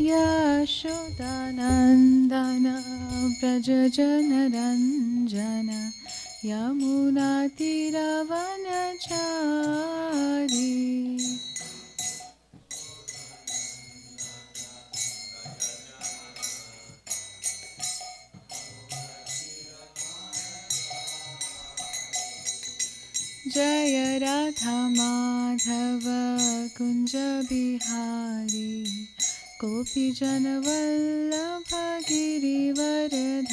Yashodanandan व्रजजनरञ्जन यमुनातिरवनचारी Jai Radha Madhav Kunj Bihari Gopi जनवल्लभ Girivardhari.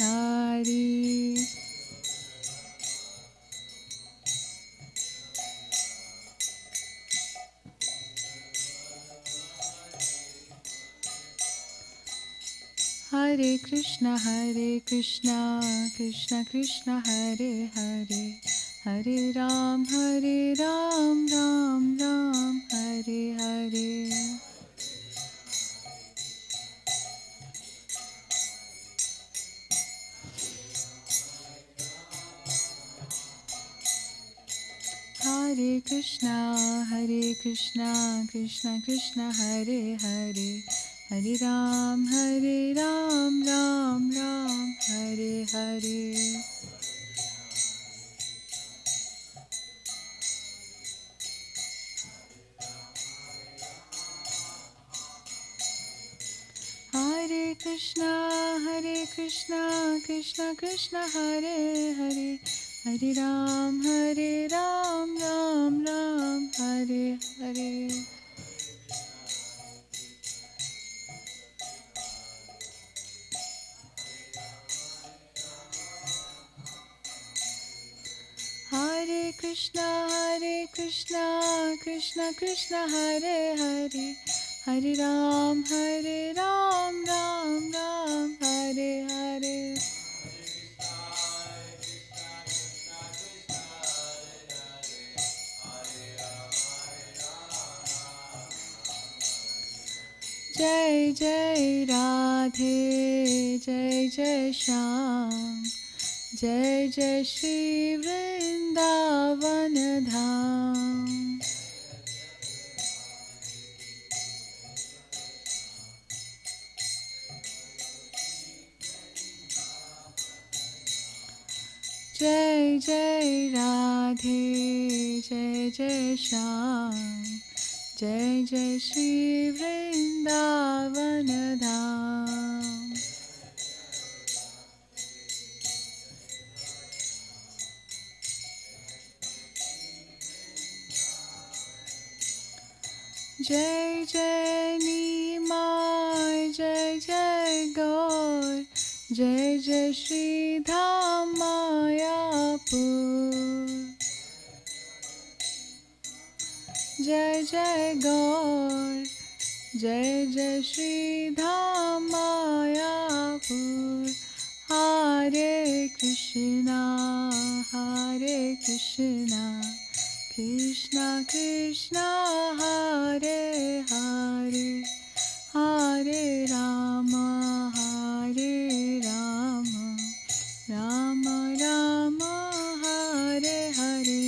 Hare Krishna Krishna Krishna Hare Hare Hare Ram Ram Ram Hare Hare. Hare Krishna Krishna Krishna Hare Hare Hare Ram Ram Hare Hare. Hare Krishna Krishna Krishna Hare Hare Hare Ram Ram Hare Hare. Hare Krishna Krishna Krishna Hare Hare Hare Ram Ram Hare Hare. Jai Jai Radhe Jai Shyam Jai Jai Shri Vrindavan Dham. Jai Jai Radhe Jai Shyam Jai Jai Shri Vrindavan Dham. Jai Jai नीमाय Jai Gaur Jai Jai Shri Dham Mayapur. Jai Jai Gaur Jai Jai Shri Dham Mayapur. Hare Krishna Krishna Krishna Hare Hare Hare Ram Ram Ram Hare Hare.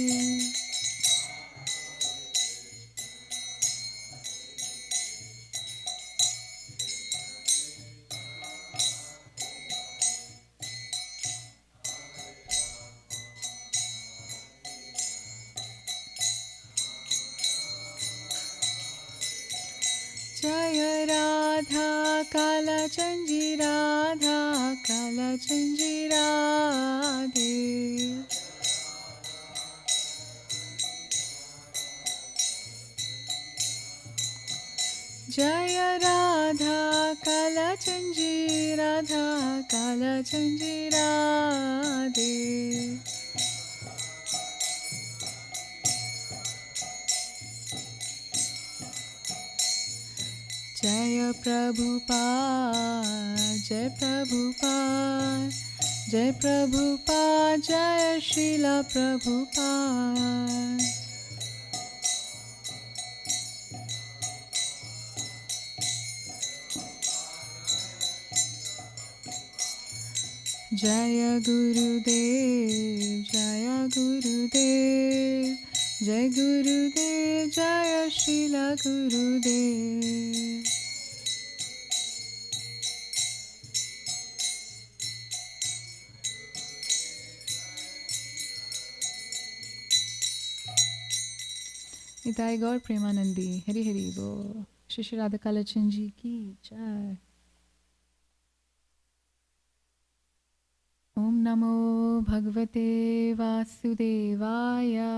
Jai Radha कालचंजी Radha कालचंजी Radhe. Jai Radha कालचंजी Radha कालचंजी Radhe. Jai Prabhupada Jai Prabhupada Jai Prabhupada Jai Srila Prabhupada. Jai Gurudev Jai Gurudev Jai Gurudev Jai Srila Gurudev. Nitai Gaur Premanandi. Hari Hari Bo. Shri Shri Radha Kalachan Ji ki jai. Om Namo Bhagavate Vasudevaya.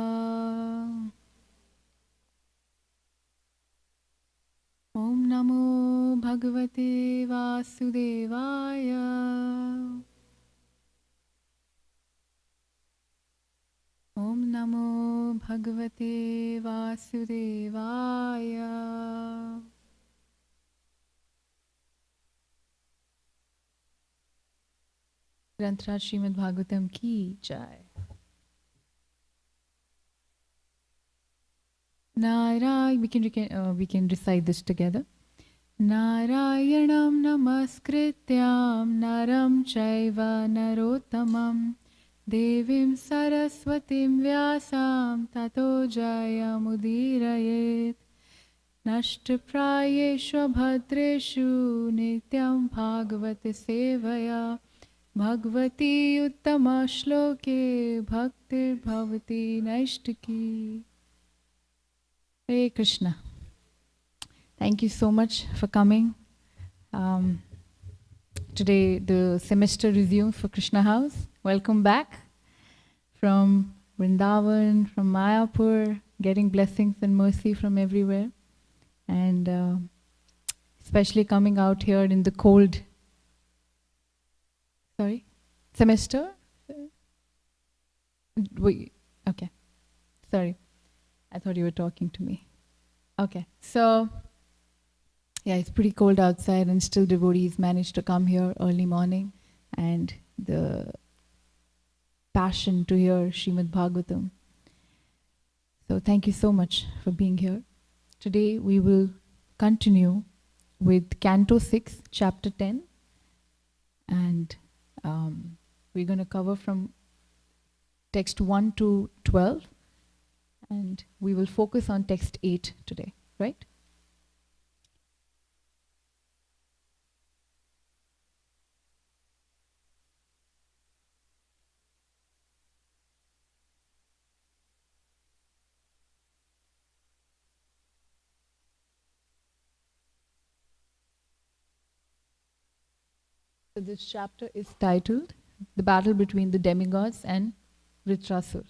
Om Namo Bhagavate Vasudevaya. Om Namo Bhagavate Vasudevaya. Grantraj Srimad Bhagavatam ki jai. We can recite this together. Narayanam namaskrityam naram chaiva narottamam devim saraswatim vyasam tato jayamudirayet nashtaprayeshu bhadreshu nityam bhagavati sevaya bhagavati uttama shloke bhaktir bhavati naishtaki. Hare Krishna. Thank you so much for coming. Today the semester resumes for Krishna House. Welcome back from Vrindavan, from Mayapur, getting blessings and mercy from everywhere. And especially coming out here in the cold. Sorry? Semester? Wait, okay. Sorry. I thought you were talking to me. Okay, so yeah, it's pretty cold outside and still devotees managed to come here early morning, and the passion to hear Srimad Bhagavatam. So thank you so much for being here. Today we will continue with Canto 6, Chapter 10, and we're going to cover from text 1 to 12. And we will focus on text 8 today, right? So this chapter is titled The Battle Between the Demigods and Vritrasur.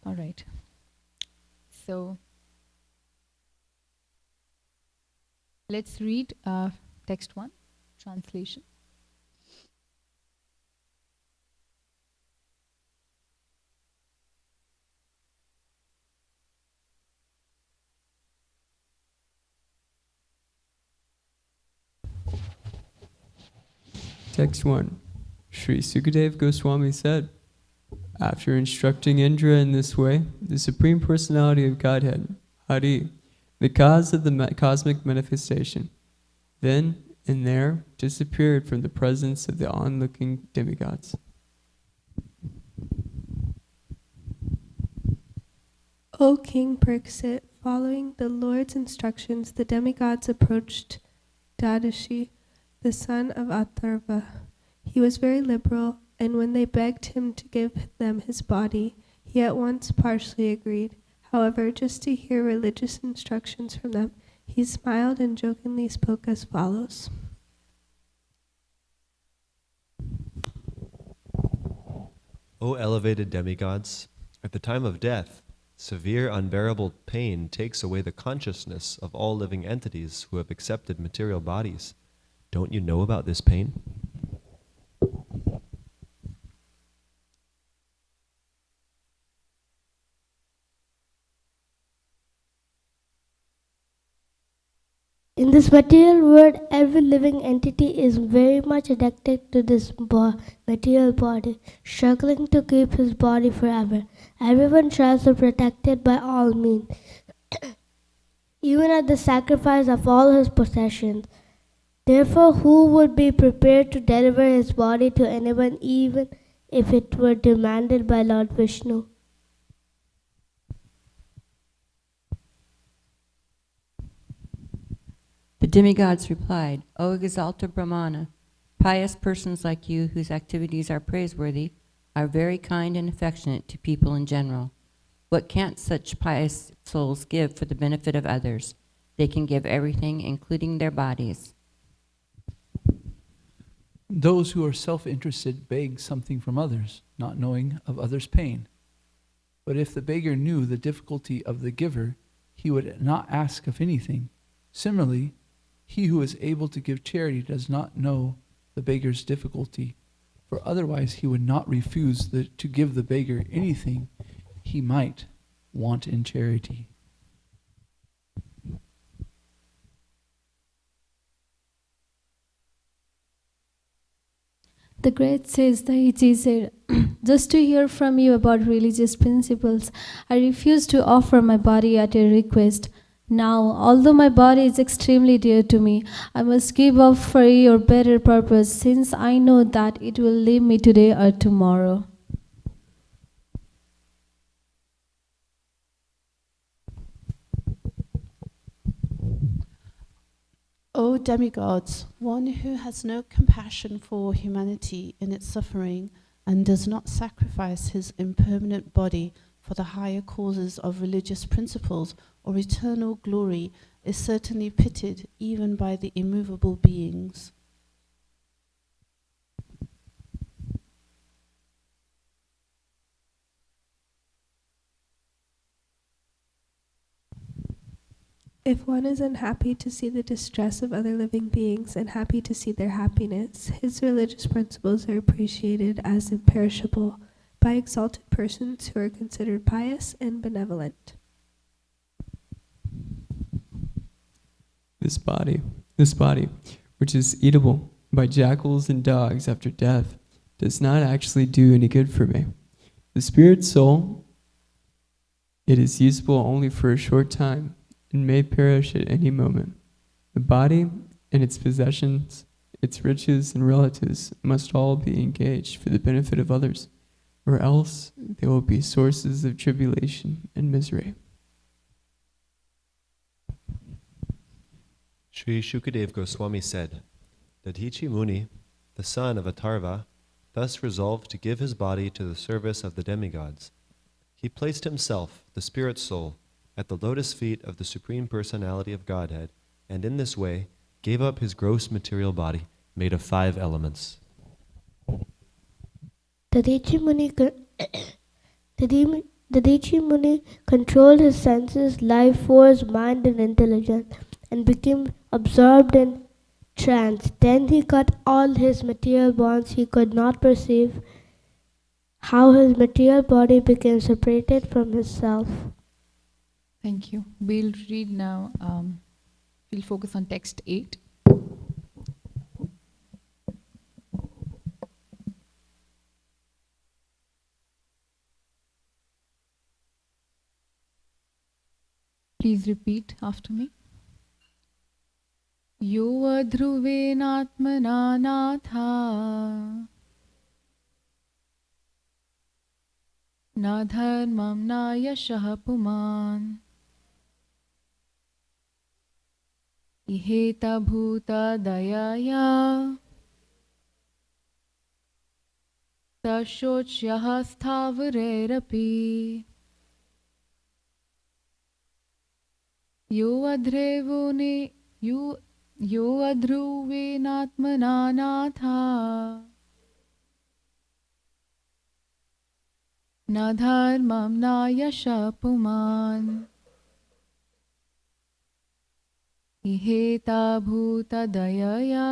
All right. So let's read text 1, translation. Text 1. Sri Sukadev Goswami said, after instructing Indra in this way, the Supreme Personality of Godhead, Hari, the cause of the cosmic manifestation, then and there disappeared from the presence of the onlooking demigods. O King Pariksit, following the Lord's instructions, the demigods approached Dadashi, the son of Atharva. He was very liberal, and when they begged him to give them his body, he at once partially agreed. However, just to hear religious instructions from them, he smiled and jokingly spoke as follows. O elevated demigods, at the time of death, severe unbearable pain takes away the consciousness of all living entities who have accepted material bodies. Don't you know about this pain? In this material world, every living entity is very much addicted to this material body, struggling to keep his body forever. Everyone tries to protect it by all means, even at the sacrifice of all his possessions. Therefore, who would be prepared to deliver his body to anyone, even if it were demanded by Lord Vishnu? The demigods replied, O exalted Brahmana, pious persons like you whose activities are praiseworthy are very kind and affectionate to people in general. What can't such pious souls give for the benefit of others? They can give everything, including their bodies. Those who are self-interested beg something from others, not knowing of others' pain. But if the beggar knew the difficulty of the giver, he would not ask of anything. Similarly, he who is able to give charity does not know the beggar's difficulty, for otherwise he would not refuse to give the beggar anything he might want in charity. The great says, Daichi said, just to hear from you about religious principles, I refuse to offer my body at your request. Now, although my body is extremely dear to me, I must give up for your better purpose, since I know that it will leave me today or tomorrow. O demigods, one who has no compassion for humanity in its suffering and does not sacrifice his impermanent body for the higher causes of religious principles or eternal glory is certainly pitied even by the immovable beings. If one is unhappy to see the distress of other living beings and happy to see their happiness, his religious principles are appreciated as imperishable by exalted persons who are considered pious and benevolent. This body, which is eatable by jackals and dogs after death, does not actually do any good for me. The spirit soul, it is useful only for a short time, and may perish at any moment. The body and its possessions, its riches and relatives must all be engaged for the benefit of others, or else they will be sources of tribulation and misery. Sri Shukadev Goswami said, Dadichi Muni, the son of Atharva, thus resolved to give his body to the service of the demigods. He placed himself, the spirit soul, at the lotus feet of the Supreme Personality of Godhead, and in this way gave up his gross material body made of 5 elements. Dadichi Muni controlled his senses, life force, mind and intelligence, and became absorbed in trance. Then he cut all his material bonds. He could not perceive how his material body became separated from his self. Thank you. We'll read now. We'll focus on text 8. Please repeat after me. Yo adhruvenatmana natha na dharmam na yashah puman iheta bhuta dayaya tashochyaha sthavarerapi yo adhruvenatmana natha na dharmam na yasha puman iheta bhuta dayaya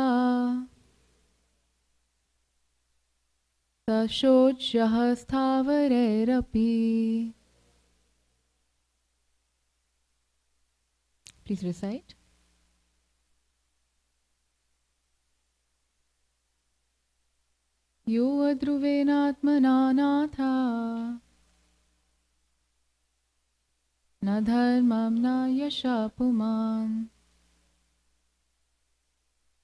tashochyaha sthavarerapi. Please recite. Yo adhruvenatmana natha na dharmam na yasha puman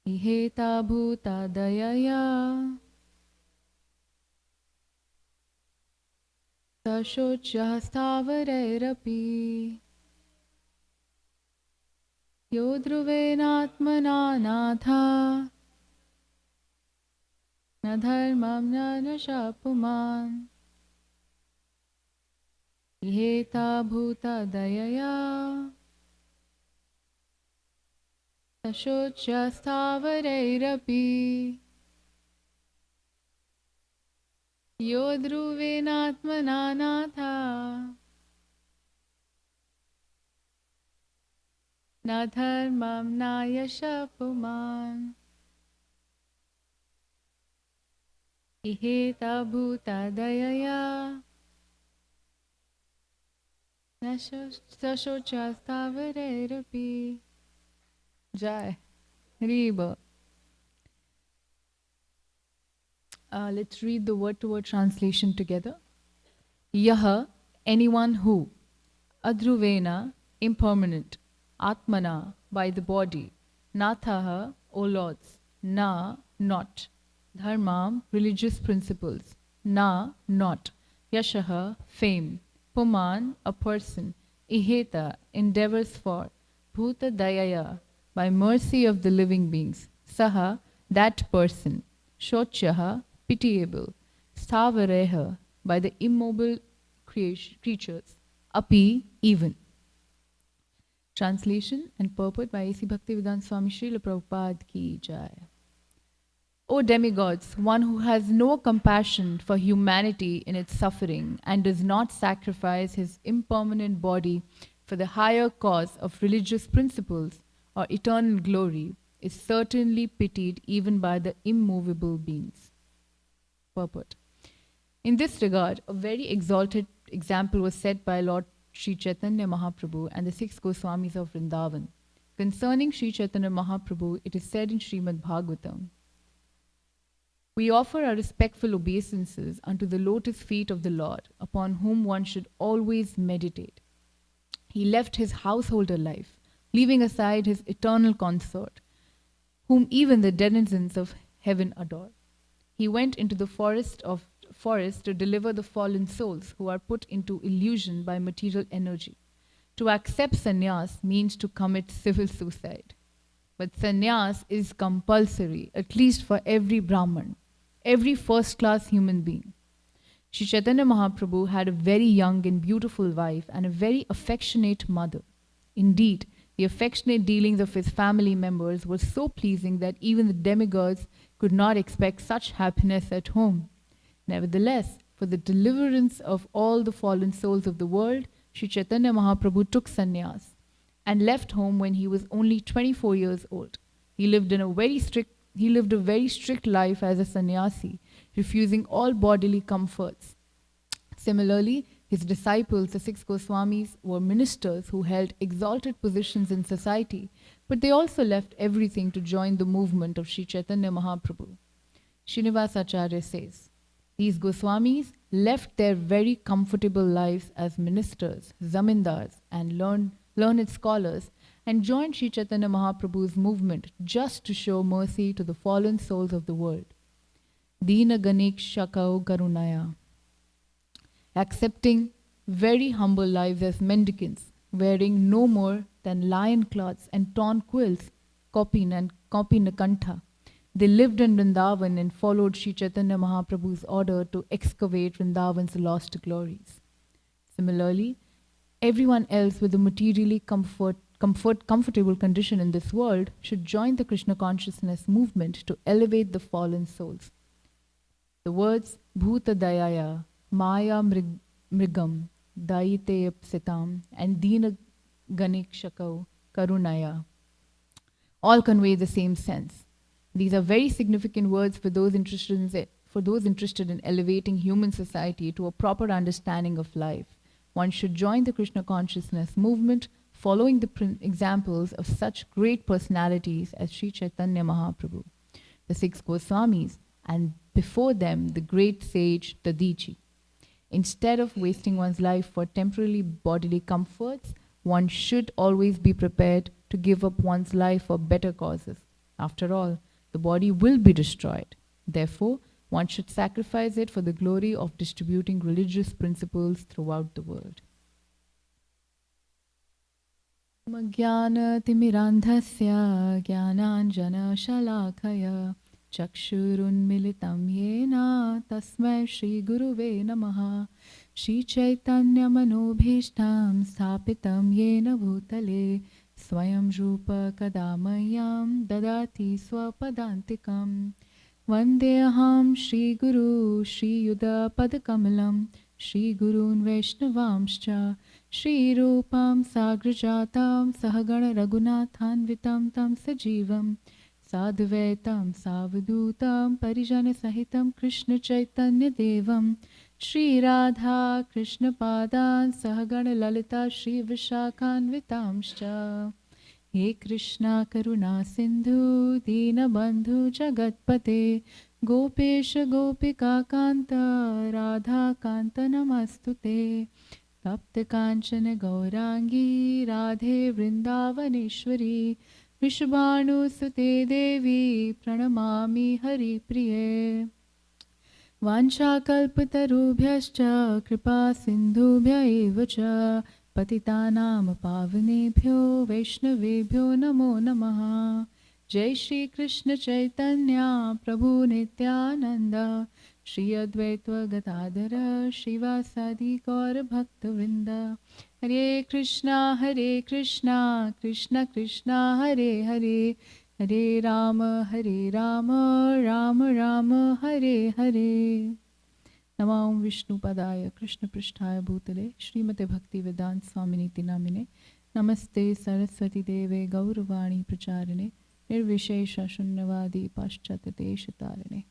iheta bhuta dayaya tashochyaha sthavarerapi. Yo dhruvenatmana natha na dharmam na nasha puman. Iheta bhuta dayaya tashocha stavareirapi yodruvenatmana natha na dharmam na yasha puman. Iheta bhuta dayaya nashocha stavareirapi. Jai. Haribo. Let's read the word-to-word translation together. Yaha, anyone who. Adhruvena, impermanent. Atmana, by the body. Nathaha, O lords. Na, not. Dharmam, religious principles. Na, not. Yashaha, fame. Puman, a person. Iheta, endeavors for. Bhuta dayaya, by mercy of the living beings. Saha, that person. Shochaha, pitiable. Stavareha, by the immobile creatures. Api, even. Translation and purport by A.C. Bhaktivedanta Swami Srila Prabhupada ki jai. O demigods, one who has no compassion for humanity in its suffering and does not sacrifice his impermanent body for the higher cause of religious principles or eternal glory, is certainly pitied even by the immovable beings. Purport. In this regard, a very exalted example was set by Lord Sri Chaitanya Mahaprabhu and the 6 Goswamis of Vrindavan. Concerning Sri Chaitanya Mahaprabhu, it is said in Srimad Bhagavatam, we offer our respectful obeisances unto the lotus feet of the Lord, upon whom one should always meditate. He left his householder life, leaving aside his eternal consort, whom even the denizens of heaven adore. He went into the forest to deliver the fallen souls who are put into illusion by material energy. To accept sannyas means to commit civil suicide. But sannyas is compulsory, at least for every Brahman, every first-class human being. Sri Chaitanya Mahaprabhu had a very young and beautiful wife and a very affectionate mother. Indeed, the affectionate dealings of his family members were so pleasing that even the demigods could not expect such happiness at home. Nevertheless, for the deliverance of all the fallen souls of the world, Sri Chaitanya Mahaprabhu took sannyas and left home when he was only 24 years old. He lived a very strict life as a sannyasi, refusing all bodily comforts. Similarly, his disciples, the 6 Goswamis, were ministers who held exalted positions in society, but they also left everything to join the movement of Sri Chaitanya Mahaprabhu. Srinivasacharya says, these Goswamis left their very comfortable lives as ministers, zamindars, and learned scholars and joined Sri Chaitanya Mahaprabhu's movement just to show mercy to the fallen souls of the world. Dina Ganik Shakao Karunaya. Accepting very humble lives as mendicants, wearing no more than lion cloths and torn quills, Kopinakantha. They lived in Vrindavan and followed Sri Chaitanya Mahaprabhu's order to excavate Vrindavan's lost glories. Similarly, everyone else with a materially comfortable condition in this world should join the Krishna consciousness movement to elevate the fallen souls. The words Bhuta Dayaya, Maya Mrigam, Daite Apsitam, and Dina Ganik Shakau Karunaya all convey the same sense. These are very significant words for those interested in elevating human society to a proper understanding of life. One should join the Krishna consciousness movement, following the examples of such great personalities as Sri Chaitanya Mahaprabhu, the 6 Goswamis, and before them the great sage Tadiji. Instead of wasting one's life for temporary bodily comforts, one should always be prepared to give up one's life for better causes. After all, the body will be destroyed. Therefore, one should sacrifice it for the glory of distributing religious principles throughout the world. Jnana timirandhasya jnananjana shalakaya Chakshurunmilitam yena tasmai Shri Guruve namaha. Shri Chaitanya Manobhishtam Sthapitam yena bhutale Swayam Rupa Kadamayam Dadati Swapadantikam. Vandeham Shri Guru Shri Yuda Padakamalam Shri Gurun Vaishnavamscha Shri Rupam Sagrajatam Sahagana Raghunathanvitam Tam Sajivam Sadhvaitam Savadutam Parijana Sahitam Krishna Chaitanya Devam Shri Radha Krishna Padan Sahagana Lalita Shri Vishakhanvitamscha. He Krishna Karuna Sindhu Dina Bandhu Jagatpate Gopesha Gopika Kanta Radha Kanta Namastute Tapta Kanchana Gaurangi Radhe Vrindavaneshwari Vishvanu Sute Devi Pranamami Hari Priye. Vancha kalpatarubhyascha kripa sindhubhya eva cha patitanam pavanebhyo vaishnavebhyo namo namaha. Jai Shri Krishna Chaitanya Prabhu Nityananda Shri Advaita Gadadhara Shivasadi Gaura Bhakta Vrinda. Hare Krishna Krishna Krishna Hare Hare Hare Rama Rama Rama Hare Hare. Namam Vishnu Padaya Krishna Pristhaya Bhutale Srimate Bhakti Vedanta Swaminiti Namine Namaste Saraswati Deve Gauravani Pracharine Nirvishesha Shunyavadi Paschatate Shatarine.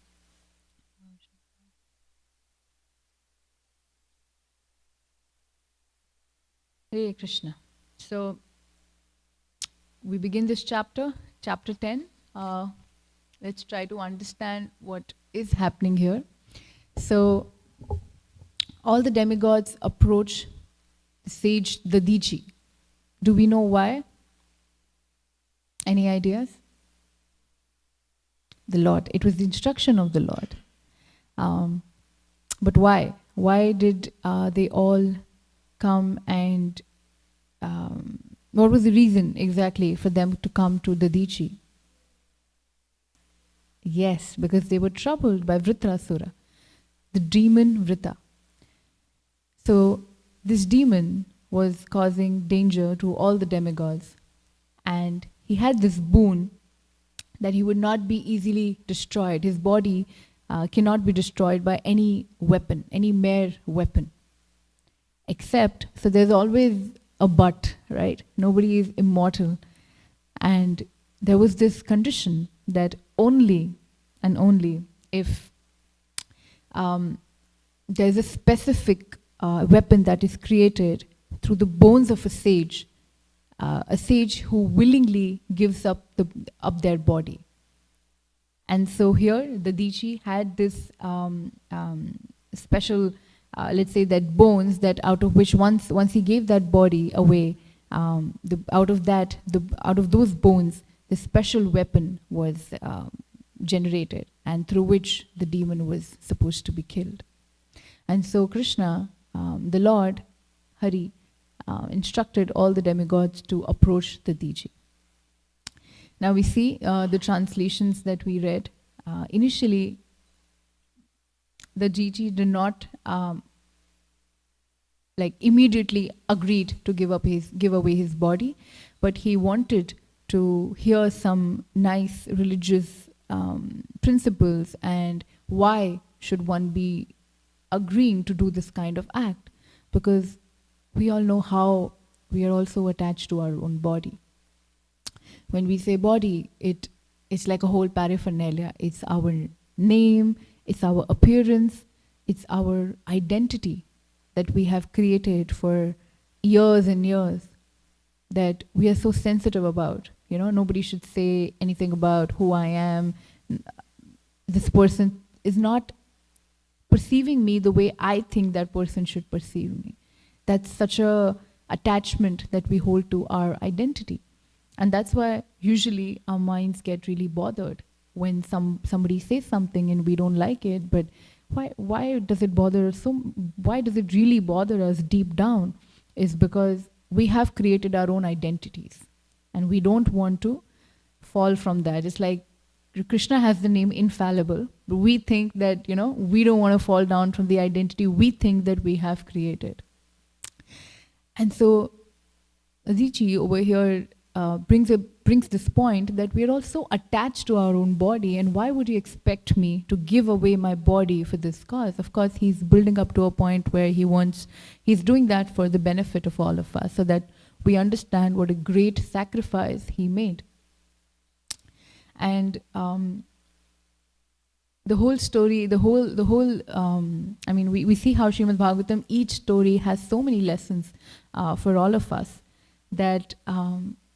Hare Krishna. So we begin this chapter 10. Let's try to understand what is happening here. So all the demigods approach the sage, the Dichi. Do we know why? Any ideas? The Lord. It was the instruction of the Lord. But why? Why did they all come, and what was the reason exactly for them to come to the Dichi? Yes, because they were troubled by Vritrasura, the demon Vrita. So this demon was causing danger to all the demigods, and he had this boon that he would not be easily destroyed. His body cannot be destroyed by any weapon, any mere weapon. Except, so there's always a but, right? Nobody is immortal. And there was this condition that only and only if there's a specific weapon that is created through the bones of a sage who willingly gives up their body. And so here the Dichi had this special, let's say that bones, that out of which once he gave that body away, out of those bones, the special weapon was generated, and through which the demon was supposed to be killed. And so Krishna, the Lord, Hari, instructed all the demigods to approach the Dichi. Now we see the translations that we read. Initially, the Dichi did not immediately agreed to give away his body, but he wanted to hear some nice religious principles, and why should one be agreeing to do this kind of act, because we all know how we are also attached to our own body. When we say body, it's like a whole paraphernalia. It's our name, it's our appearance, it's our identity that we have created for years and years, that we are so sensitive about. You know, nobody should say anything about who I am. This person is not perceiving me the way I think that person should perceive me. That's such a attachment that we hold to our identity. And that's why usually our minds get really bothered when somebody says something and we don't like it. But why does it bother us why does it really bother us deep down? Is because we have created our own identities and we don't want to fall from that. It's like Krishna has the name infallible, but we think that, we don't want to fall down from the identity we think that we have created. And so Adichie over here brings this point that we are all so attached to our own body, and why would you expect me to give away my body for this cause? Of course, he's building up to a point where he's doing that for the benefit of all of us, so that we understand what a great sacrifice he made. And the whole story, we see how Srimad Bhagavatam, each story has so many lessons for all of us, that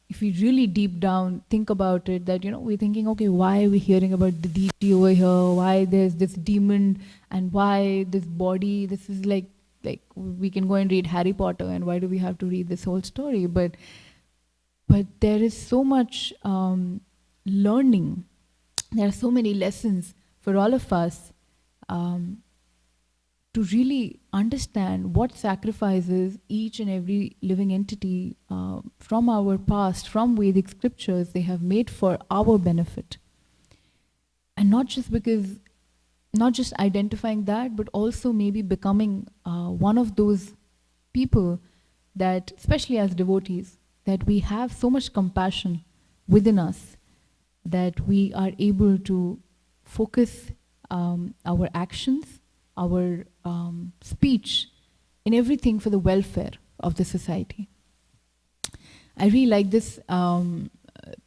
if we really deep down think about it, that, we're thinking, okay, why are we hearing about the deity over here? Why there's this demon, and why this body? This is like we can go and read Harry Potter, and why do we have to read this whole story? But there is so much learning. There are so many lessons for all of us to really understand what sacrifices each and every living entity from our past, from Vedic scriptures, they have made for our benefit. And not just identifying that, but also maybe becoming one of those people that, especially as devotees, that we have so much compassion within us that we are able to focus our actions, our speech, in everything for the welfare of the society. I really like this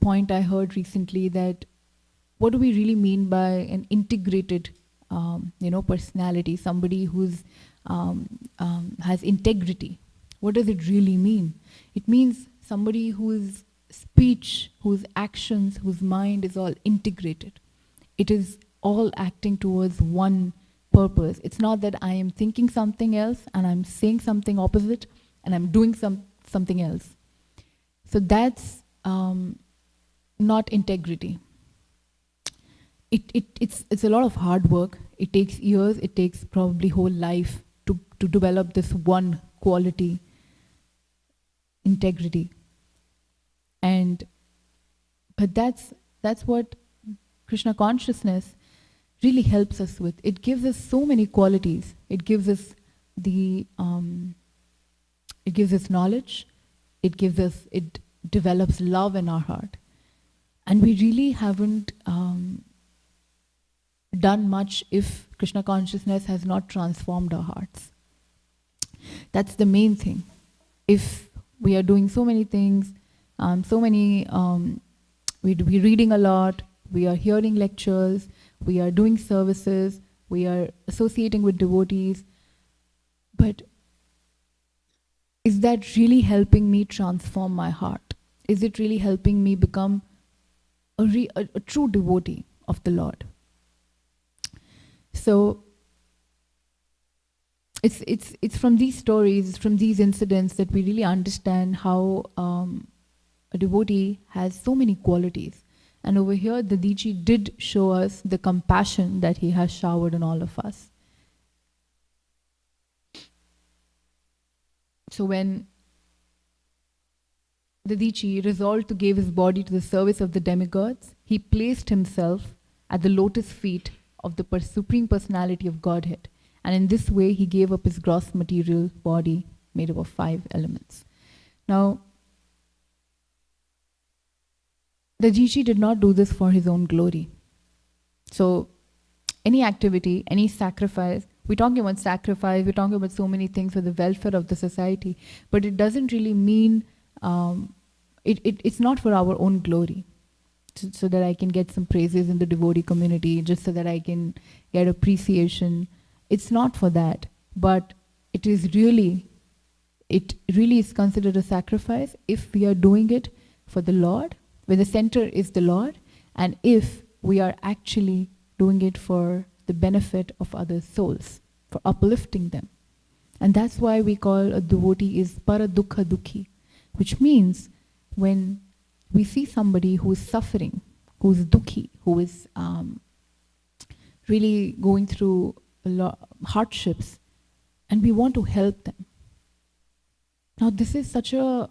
point I heard recently, that what do we really mean by an integrated personality, somebody who's has integrity? What does it really mean? It means somebody whose speech, whose actions, whose mind is all integrated. It is all acting towards one purpose. It's not that I am thinking something else and I'm saying something opposite and I'm doing something else. So that's not integrity. It's a lot of hard work. It takes years. It takes probably whole life to develop this one quality, integrity. But that's what Krishna consciousness really helps us with. It gives us so many qualities. It gives us knowledge. It develops love in our heart. And we really haven't done much if Krishna consciousness has not transformed our hearts. That's the main thing. If we are doing so many things, we're reading a lot, we are hearing lectures, we are doing services, we are associating with devotees, but is that really helping me transform my heart? Is it really helping me become a true devotee of the Lord? So it's from these stories, from these incidents, that we really understand how a devotee has so many qualities. And over here, the Dichi did show us the compassion that he has showered on all of us. So when the Dichi resolved to give his body to the service of the demigods, he placed himself at the lotus feet of the Supreme Personality of Godhead. And in this way, he gave up his gross material body made up of 5 elements. Now, the Dichi did not do this for his own glory. So, any activity, any sacrifice, we're talking about sacrifice, we're talking about so many things for the welfare of the society, but it doesn't really mean, it's not for our own glory, so that I can get some praises in the devotee community, just so that I can get appreciation. It's not for that, but it really is considered a sacrifice if we are doing it for the Lord, where the center is the Lord, and if we are actually doing it for the benefit of other souls, for uplifting them. And that's why we call a devotee is para dukkha dukhi, which means when we see somebody who is suffering, who is dukhi, who is really going through a lot hardships, and we want to help them. Now this is such a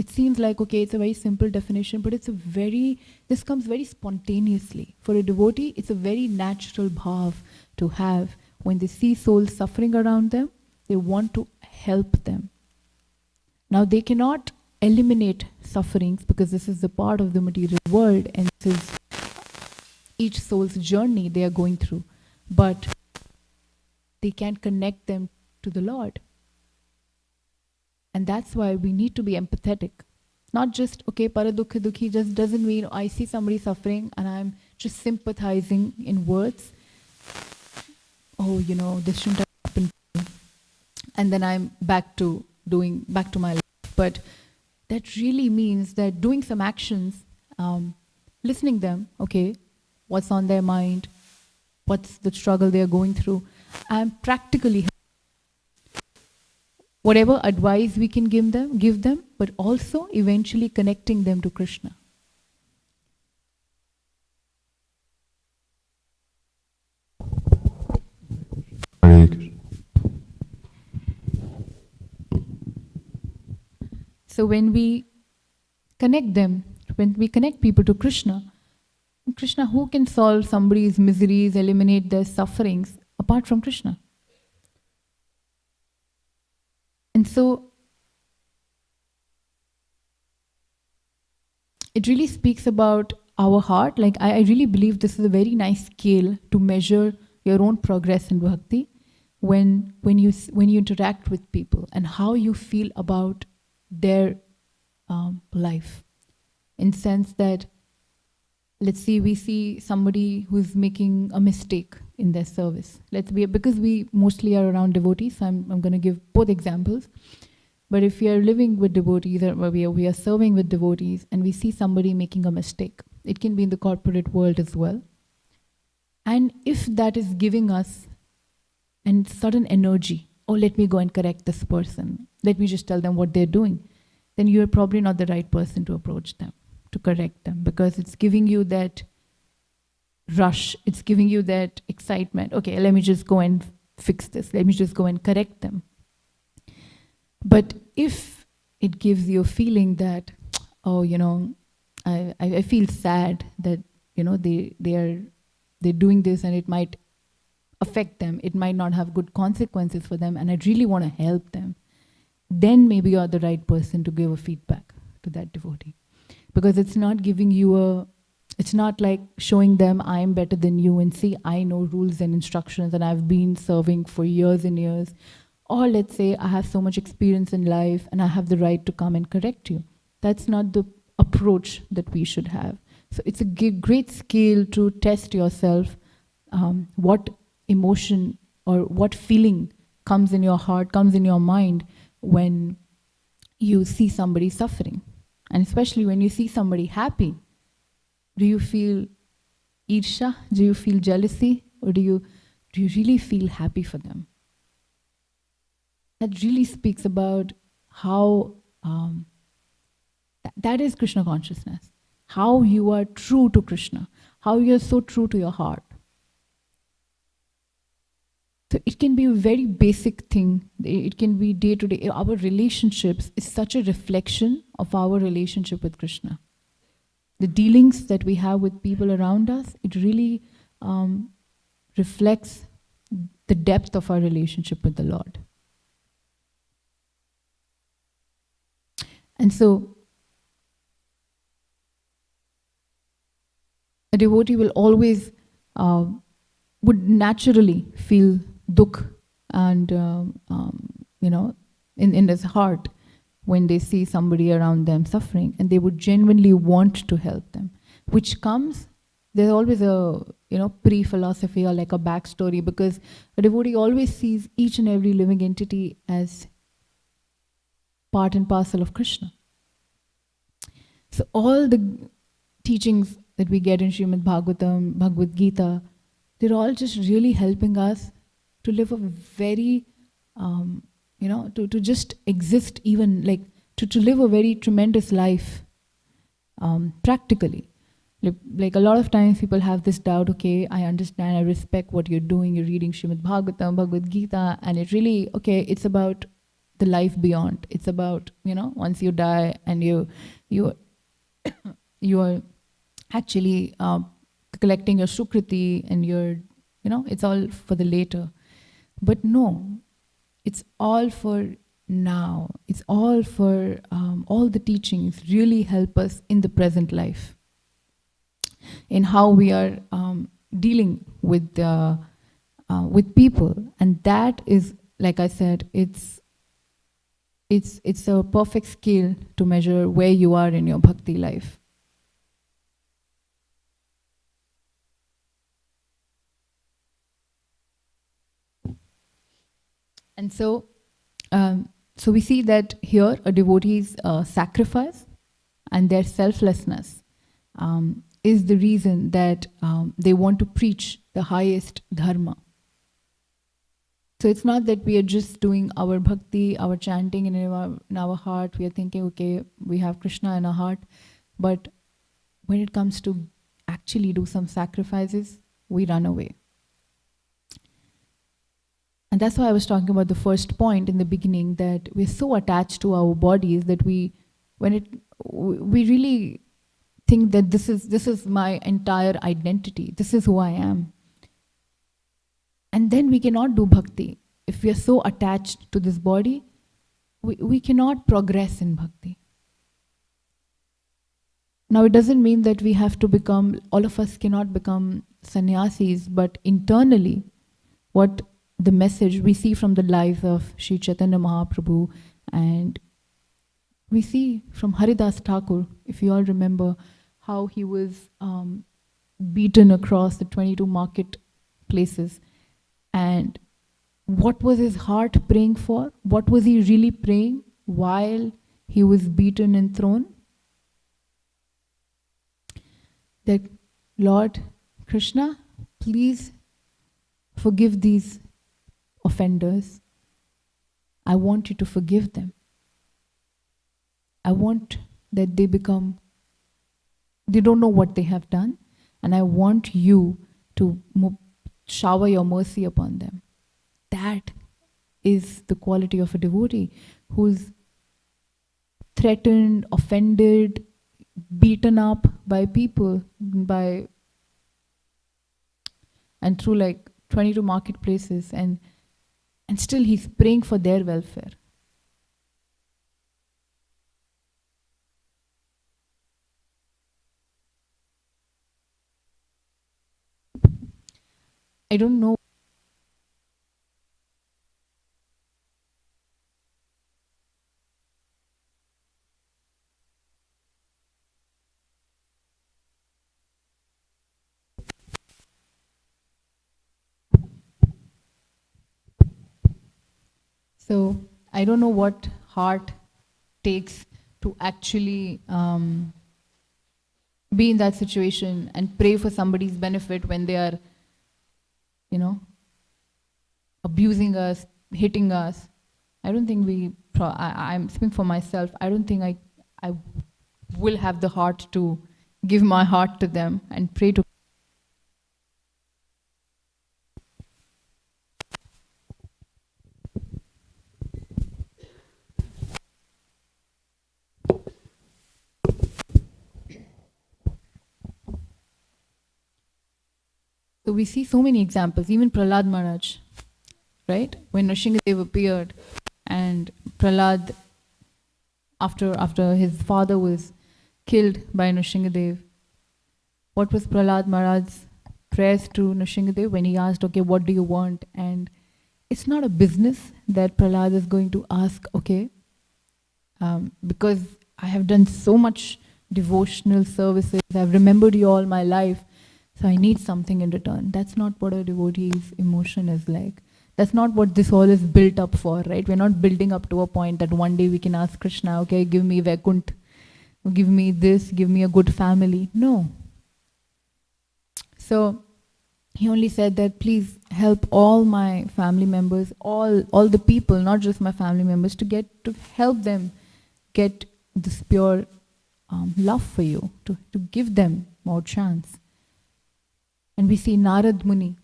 It seems like, okay, it's a very simple definition, but this comes very spontaneously. For a devotee, it's a very natural bhav to have. When they see souls suffering around them, they want to help them. Now, they cannot eliminate sufferings because this is the part of the material world and this is each soul's journey they are going through. But they can connect them to the Lord. And that's why we need to be empathetic. Not just, okay, paradukha dukhi just doesn't mean I see somebody suffering and I'm just sympathizing in words. Oh, this shouldn't have happened to me. And then I'm back to my life. But that really means that doing some actions, listening them, okay, what's on their mind, what's the struggle they're going through, and practically whatever advice we can give them, but also eventually connecting them to Krishna. So when we connect people to Krishna, who can solve somebody's miseries, eliminate their sufferings apart from Krishna? And so it really speaks about our heart. Like I really believe this is a very nice scale to measure your own progress in bhakti when you interact with people and how you feel about their life. In sense that, let's say we see somebody who's making a mistake in their service. Because we mostly are around devotees, so I'm going to give both examples. But if we are living with devotees or we are serving with devotees and we see somebody making a mistake, it can be in the corporate world as well. And if that is giving us a sudden energy, oh, let me go and correct this person, let me just tell them what they're doing, then you're probably not the right person to approach them, to correct them, because it's giving you that rush, it's giving you that excitement. Okay, let me just go and fix this, let me just go and correct them. But if it gives you a feeling that, oh, I feel sad that, they're doing this and it might affect them, it might not have good consequences for them, and I really want to help them, then maybe you're the right person to give a feedback to that devotee. Because it's not giving you it's not like showing them I'm better than you and see, I know rules and instructions and I've been serving for years and years. Or let's say I have so much experience in life and I have the right to come and correct you. That's not the approach that we should have. So it's a great skill to test yourself, what emotion or what feeling comes in your heart, comes in your mind when you see somebody suffering. And especially when you see somebody happy, do you feel irsha? Do you feel jealousy? Or do you really feel happy for them? That really speaks about how that is Krishna consciousness. How you are true to Krishna. How you are so true to your heart. So it can be a very basic thing. It can be day to day. Our relationships is such a reflection of our relationship with Krishna. The dealings that we have with people around us, it really reflects the depth of our relationship with the Lord. And so, a devotee will always, would naturally feel dukh and, in his heart when they see somebody around them suffering, and they would genuinely want to help them, which comes, there's always a, pre-philosophy or like a backstory, because a devotee always sees each and every living entity as part and parcel of Krishna. So all the teachings that we get in Srimad Bhagavatam, Bhagavad Gita, they're all just really helping us to live a very, to just exist, even like to live a very tremendous life practically. Like a lot of times people have this doubt, okay, I understand, I respect what you're doing, you're reading Srimad Bhagavatam, Bhagavad Gita, and it really, okay, it's about the life beyond. It's about, once you die and you are actually collecting your sukriti and it's all for the later. But no, it's all for now. It's all for all the teachings really help us in the present life, in how we are dealing with people. And that is, like I said, it's a perfect scale to measure where you are in your bhakti life. And so we see that here a devotee's sacrifice and their selflessness is the reason that they want to preach the highest dharma. So it's not that we are just doing our bhakti, our chanting in our heart. We are thinking, okay, we have Krishna in our heart. But when it comes to actually do some sacrifices, we run away. And that's why I was talking about the first point in the beginning, that we're so attached to our bodies that we really think that this is my entire identity. This is who I am. And then we cannot do bhakti. If we are so attached to this body, we cannot progress in bhakti. Now, it doesn't mean that we have to become, all of us cannot become sannyasis, but internally, what the message we see from the life of Sri Chaitanya Mahaprabhu, and we see from Haridas Thakur, if you all remember, how he was beaten across the 22 marketplaces. And what was his heart praying for? What was he really praying while he was beaten and thrown? That, Lord Krishna, please forgive these offenders. I want you to forgive them. I want that they don't know what they have done, and I want you to shower your mercy upon them. That is the quality of a devotee who's threatened, offended, beaten up by people, and through like 22 marketplaces, and still he's praying for their welfare. I don't know. So I don't know what heart takes to actually be in that situation and pray for somebody's benefit when they are, abusing us, hitting us. I don't think I'm speaking for myself. I don't think I will have the heart to give my heart to them and pray to. So we see so many examples, even Prahlad Maharaj, right? When Nrsimhadev appeared, and Prahlad, after his father was killed by Nrsimhadev, what was Prahlad Maharaj's prayers to Nrsimhadev when he asked, okay, what do you want? And it's not a business that Prahlad is going to ask, okay, because I have done so much devotional services, I've remembered you all my life, so I need something in return. That's not what a devotee's emotion is like. That's not what this all is built up for, right? We're not building up to a point that one day we can ask Krishna, okay, give me Vaikunt, give me this, give me a good family. No. So he only said that please help all my family members, all the people, not just my family members, to help them get this pure love for you, to give them more chance. And we see Narad Muni,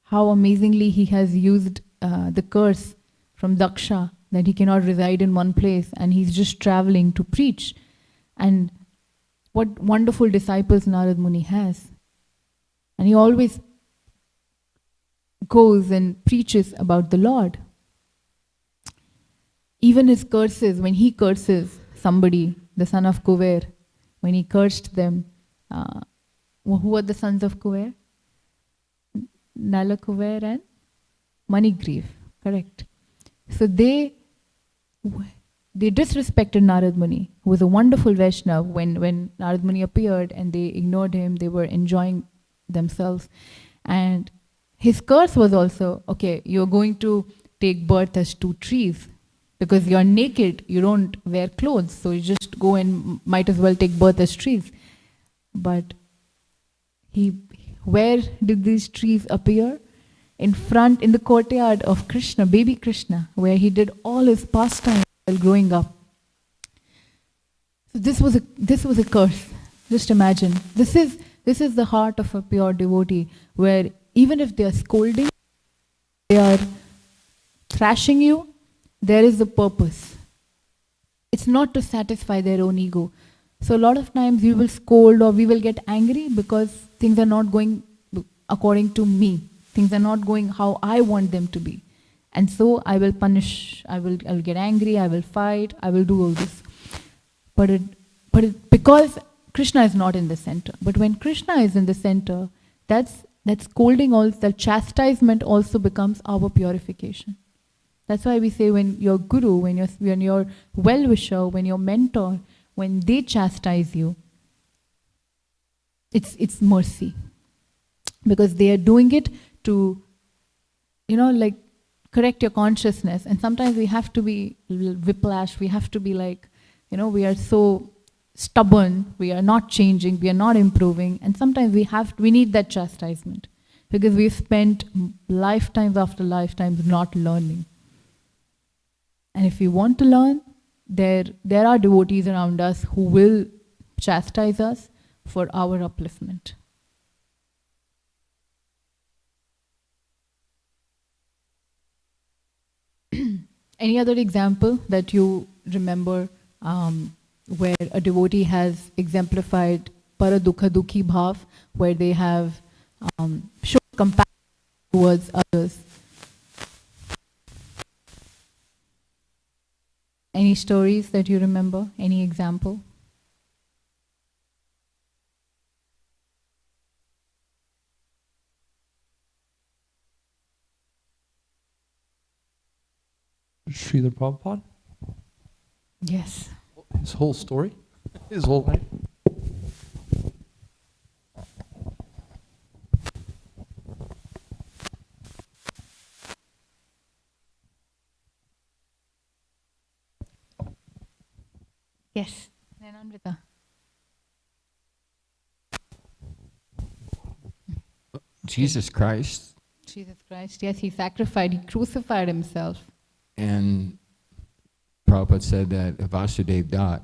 how amazingly he has used the curse from Daksha that he cannot reside in one place and he's just traveling to preach. And what wonderful disciples Narad Muni has. And he always goes and preaches about the Lord. Even his curses, when he curses somebody, the son of Kuver, when he cursed them, who were the sons of Kuver? Nala Kuver and Manigriv, correct. So they disrespected Narad Muni, who was a wonderful Vaishnava. When Narad Muni appeared and they ignored him, they were enjoying themselves. And his curse was also, okay, you're going to take birth as two trees because you're naked, you don't wear clothes, so you just go and might as well take birth as trees. But where did these trees appear? In front, in the courtyard of Krishna, baby Krishna, where he did all his pastimes while growing up. So this was a curse. Just imagine. This is the heart of a pure devotee, where even if they are scolding, they are thrashing you, there is a purpose. It's not to satisfy their own ego. So a lot of times we will scold or we will get angry because things are not going according to me. Things are not going how I want them to be. And so I will punish, I'll get angry, I will fight, I will do all this. But because Krishna is not in the center. But when Krishna is in the center, that scolding, also, that chastisement also becomes our purification. That's why we say when your guru, when your well-wisher, when your mentor, when they chastise you, it's mercy. Because they are doing it to, correct your consciousness. And sometimes we have to be whiplash, we have to be we are so stubborn, we are not changing, we are not improving. And sometimes we need that chastisement. Because we've spent lifetimes after lifetimes not learning. And if we want to learn, there are devotees around us who will chastise us for our upliftment. Any other example that you remember where a devotee has exemplified paradukha dukhi bhav, where they have shown compassion towards others? Any stories that you remember? Any example? Srila Prabhupada? Yes. His whole story? His whole life? Yes. Nananvrita. Jesus Christ. Jesus Christ, yes, he sacrificed, he crucified himself. And Prabhupada said that Vasudev Dutt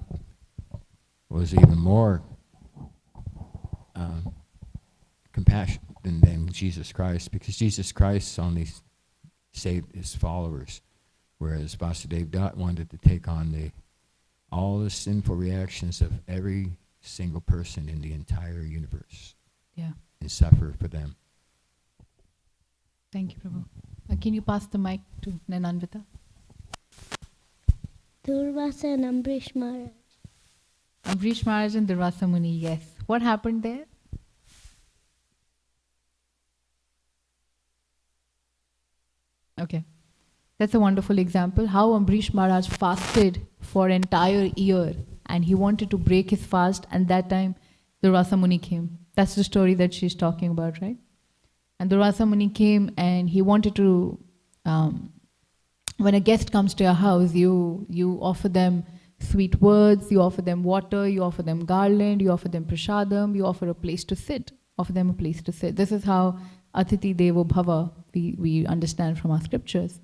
was even more compassionate than Jesus Christ, because Jesus Christ only saved his followers, whereas Vasudev Dutt wanted to take on all the sinful reactions of every single person in the entire universe. Yeah. And suffer for them. Thank you, Prabhu. Can you pass the mic to Nananvrita? Durvasa and Ambrish Maharaj. Ambrish Maharaj and Durvasa Muni, yes. What happened there? Okay. That's a wonderful example. How Ambrish Maharaj fasted for an entire year and he wanted to break his fast, and that time Durvasa Muni came. That's the story that she's talking about, right? And Durvasa Muni came and he wanted to, when a guest comes to your house, you offer them sweet words, you offer them water, you offer them garland, you offer them prashadam, you offer a place to sit, offer them a place to sit. This is how Atiti Devo Bhava we understand from our scriptures.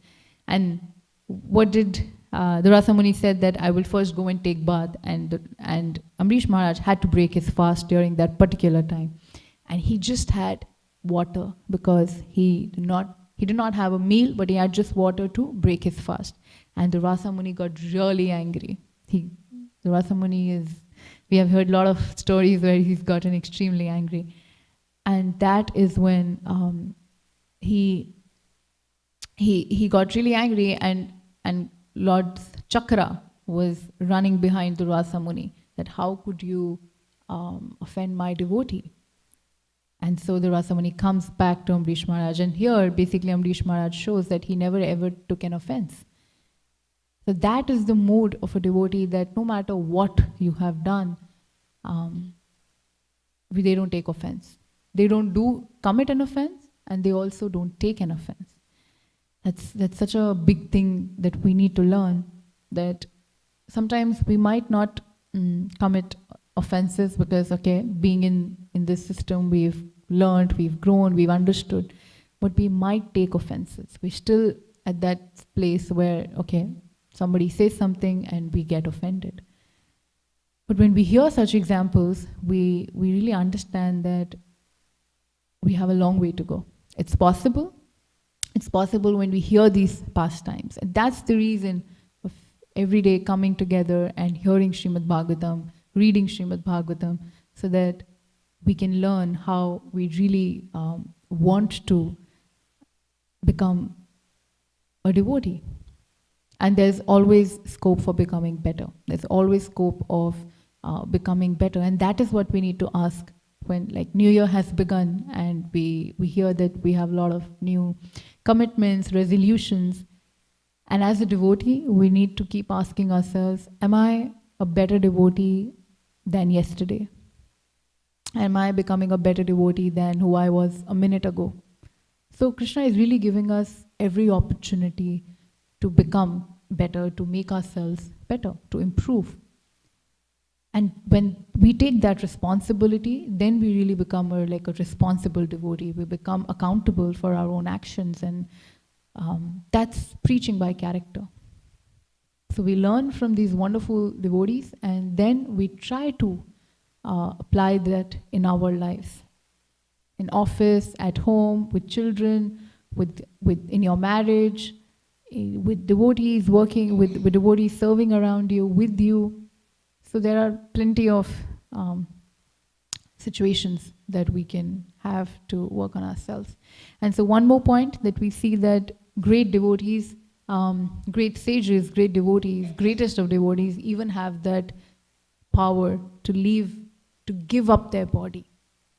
And what did Durvasa Muni said that I will first go and take bath, and Ambrish Maharaj had to break his fast during that particular time. And he just had water because he He did not have a meal, but he had just water to break his fast. And the Rasa Muni got really angry. The Rasa Muni we have heard a lot of stories where he's gotten extremely angry. And that is when he got really angry, and Lord Chakra was running behind the Rasa Muni, that how could you offend my devotee? And so the Rasa Muni comes back to Amrish Maharaj, and here basically Amrish Maharaj shows that he never ever took an offense. So that is the mood of a devotee, that no matter what you have done, they don't take offense. They don't commit an offense, and they also don't take an offense. That's such a big thing that we need to learn, that sometimes we might not commit offenses because, being in this system, we've learned, we've grown, we've understood, but we might take offenses. We're still at that place where, somebody says something and we get offended. But when we hear such examples, we really understand that we have a long way to go. It's possible. It's possible when we hear these pastimes. And that's the reason of every day coming together and hearing Srimad Bhagavatam, reading Srimad Bhagavatam, so that we can learn how we really want to become a devotee. And there's always scope for becoming better. There's always scope of becoming better. And that is what we need to ask when New Year has begun, and we hear that we have a lot of new commitments, resolutions. And as a devotee, we need to keep asking ourselves, am I a better devotee than yesterday? Am I becoming a better devotee than who I was a minute ago? So Krishna is really giving us every opportunity to become better, to make ourselves better, to improve. And when we take that responsibility, then we really become a responsible devotee. We become accountable for our own actions, and that's preaching by character. So we learn from these wonderful devotees, and then we try to apply that in our lives. In office, at home, with children, in your marriage, with devotees working, with devotees serving around you, with you. So there are plenty of situations that we can have to work on ourselves. And so one more point, that we see that great devotees, great sages, great devotees, greatest of devotees even have that power to give up their body.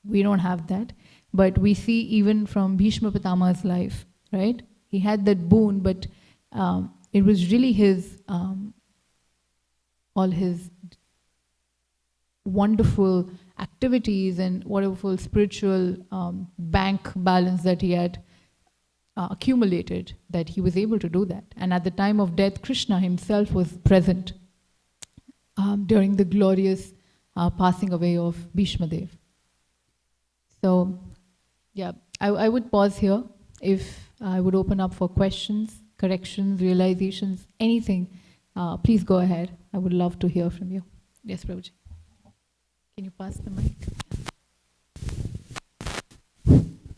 We don't have that. But we see even from Bhishma Pitama's life, right? He had that boon, but it was really all his wonderful activities and wonderful spiritual bank balance that he had accumulated, that he was able to do that. And at the time of death, Krishna himself was present during the glorious passing away of Bhishma Dev. So, I would pause here. If I would open up for questions, corrections, realizations, anything, please go ahead. I would love to hear from you. Yes, Prabhuji. Can you pass the mic?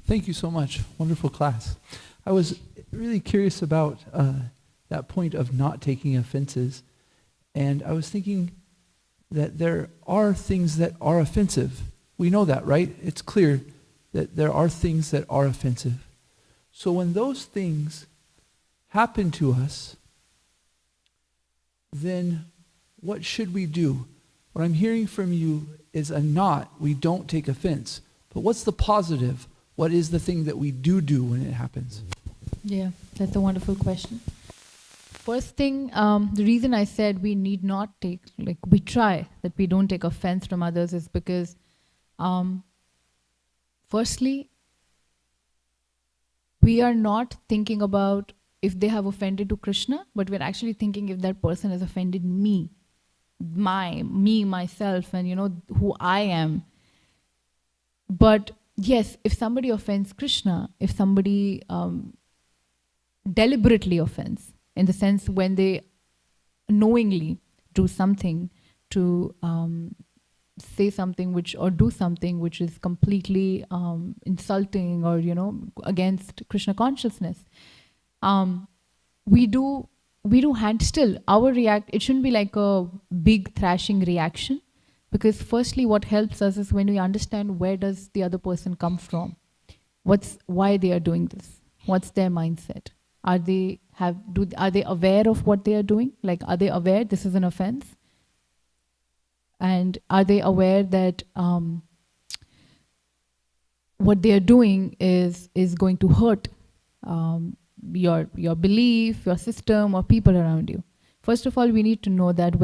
Thank you so much. Wonderful class. I was really curious about that point of not taking offenses. And I was thinking that there are things that are offensive. We know that, right? It's clear that there are things that are offensive. So when those things happen to us, then what should we do? What I'm hearing from you is we don't take offense. But what's the positive? What is the thing that we do when it happens? Yeah, that's a wonderful question. First thing, the reason I said we need not take, we try that we don't take offense from others is because, firstly, we are not thinking about if they have offended to Krishna, but we're actually thinking if that person has offended me, myself, and who I am. But yes, if somebody offends Krishna, if somebody deliberately offends, in the sense when they knowingly do something to say something or do something which is completely insulting or against Krishna consciousness. We do hand still. It shouldn't be like a big thrashing reaction, because firstly what helps us is when we understand where does the other person come from, why they are doing this, what's their mindset, are they aware of what they are doing, like are they aware this is an offense, and are they aware that what they are doing is going to hurt your belief, your system, or people around you. First of all, we need to know that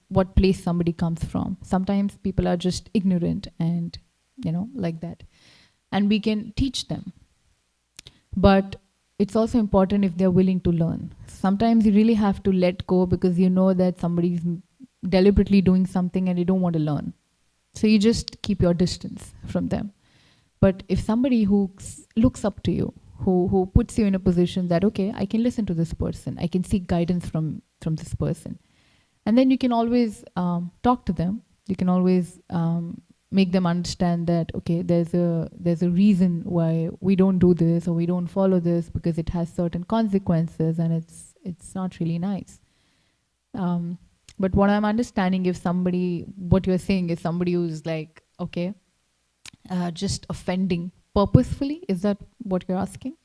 what place somebody comes from. Sometimes people are just ignorant and like that, and we can teach them. But it's also important if they're willing to learn. Sometimes you really have to let go, because you know that somebody's deliberately doing something and you don't want to learn. So you just keep your distance from them. But if somebody who looks up to you, who puts you in a position that, okay, I can listen to this person, I can seek guidance from this person, and then you can always talk to them. You can always make them understand that, okay, there's a reason why we don't do this or we don't follow this, because it has certain consequences and it's not really nice. But what I'm understanding, what you're saying is somebody who's like, okay, just offending purposefully, is that what you're asking?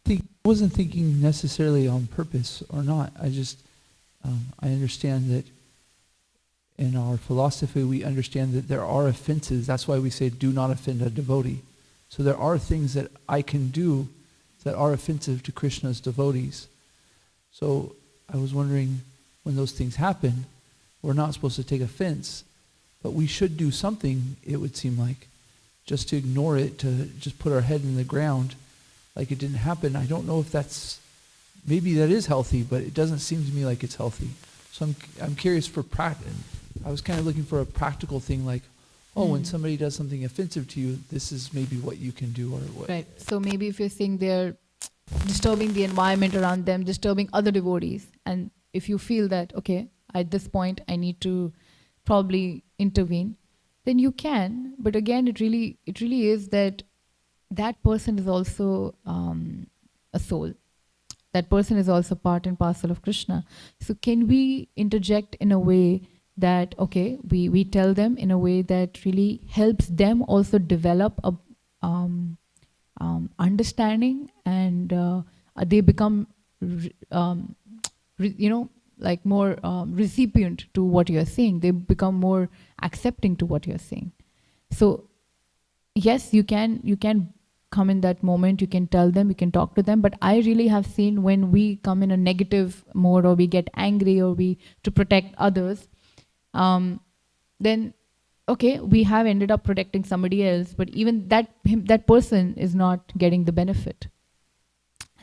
I wasn't thinking necessarily on purpose or not. I understand that in our philosophy we understand that there are offenses. That's why we say do not offend a devotee. So there are things that I can do that are offensive to Krishna's devotees. So I was wondering, when those things happen, we're not supposed to take offense, but we should do something, it would seem like. Just to ignore it, to just put our head in the ground like it didn't happen. I don't know if maybe that is healthy, but it doesn't seem to me like it's healthy. So I'm curious for practice. I was kind of looking for a practical thing, like, when somebody does something offensive to you, this is maybe what you can do, or what. Right. So maybe if you're saying they're disturbing the environment around them, disturbing other devotees, and if you feel that, okay, at this point I need to probably intervene, then you can. But again, it really is that person is also a soul. That person is also part and parcel of Krishna. So can we interject in a way that, okay, we tell them in a way that really helps them also develop a understanding, and they become, like more recipient to what you're saying. They become more accepting to what you're saying. So yes, you can come in that moment, you can tell them, you can talk to them, but I really have seen when we come in a negative mode, or we get angry, or to protect others, then okay, we have ended up protecting somebody else, but even that person is not getting the benefit.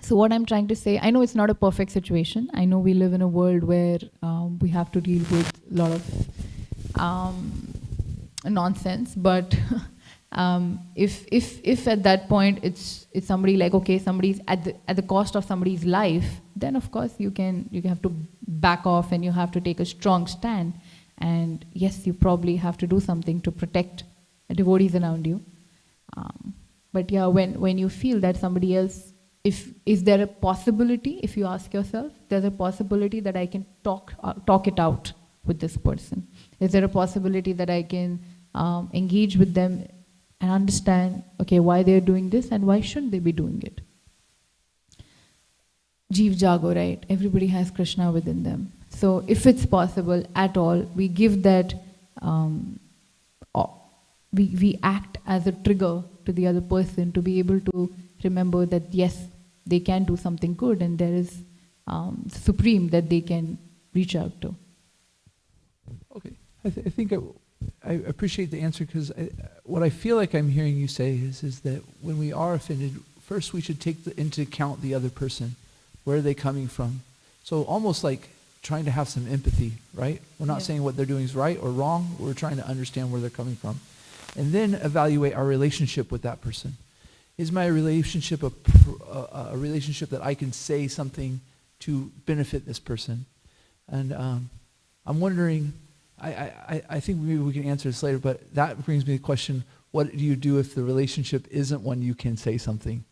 So what I'm trying to say, I know it's not a perfect situation. I know we live in a world where we have to deal with a lot of nonsense, but if at that point it's somebody like, okay, somebody's at the cost of somebody's life, then of course you have to back off, and you have to take a strong stand. And yes, you probably have to do something to protect devotees around you. But yeah, when you feel that somebody else, is there a possibility, if you ask yourself, there's a possibility that I can talk it out with this person? Is there a possibility that I can engage with them and understand, okay, why they're doing this and why shouldn't they be doing it? Jeev Jago, right? Everybody has Krishna within them. So if it's possible at all, we give that, we act as a trigger to the other person to be able to remember that yes, they can do something good, and there is Supreme that they can reach out to. Okay, I think I appreciate the answer, because what I feel like I'm hearing you say is that when we are offended, first we should take into account the other person. Where are they coming from? So almost like trying to have some empathy, right? We're not saying what they're doing is right or wrong. We're trying to understand where they're coming from. And then evaluate our relationship with that person. Is my relationship a relationship that I can say something to benefit this person? And I'm wondering, I think maybe we can answer this later, but that brings me to the question, what do you do if the relationship isn't one you can say something?